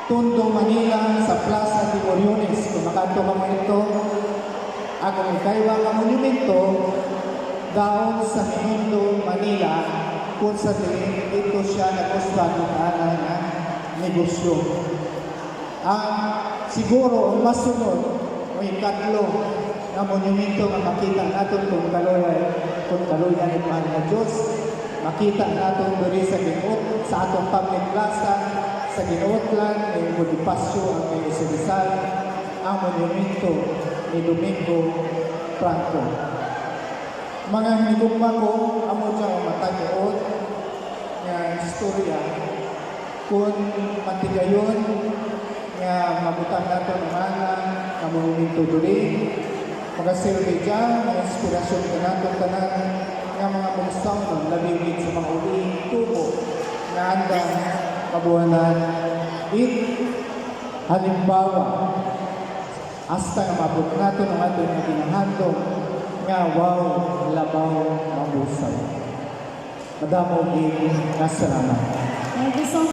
Tondo, Manila sa Plaza de Moriones. Kung makanto ka mo ito, akong ikaywa ka monumento daon sa Tondo, Manila kung sa ito siya nagustan ng anay na negosyo. Siguro ang masunod o ikatlo na monumento nga makita natin kung kaluyan ni Mahal na Diyos, makita natin doon sa Ginot, sa atong public plaza, sa Ginotlan, may Bonifacio ang may Rizal, ang monumento ni Domingo Franco. Mga hinigugma ko, amo siya matagyoon nga istorya kung matigayon nga mabutang nato ng mga nga monumento duli, magasilbi dyan, mga inspirasyon ka nato tanan nga mga mungsaw ng labingit sa mga uli, tubo nga handang kabuhanan. Halimbawa, hasta nga mabut nato ng ating ginahantong nga wow, labaw, mabusay. Madamo din, nasalamat.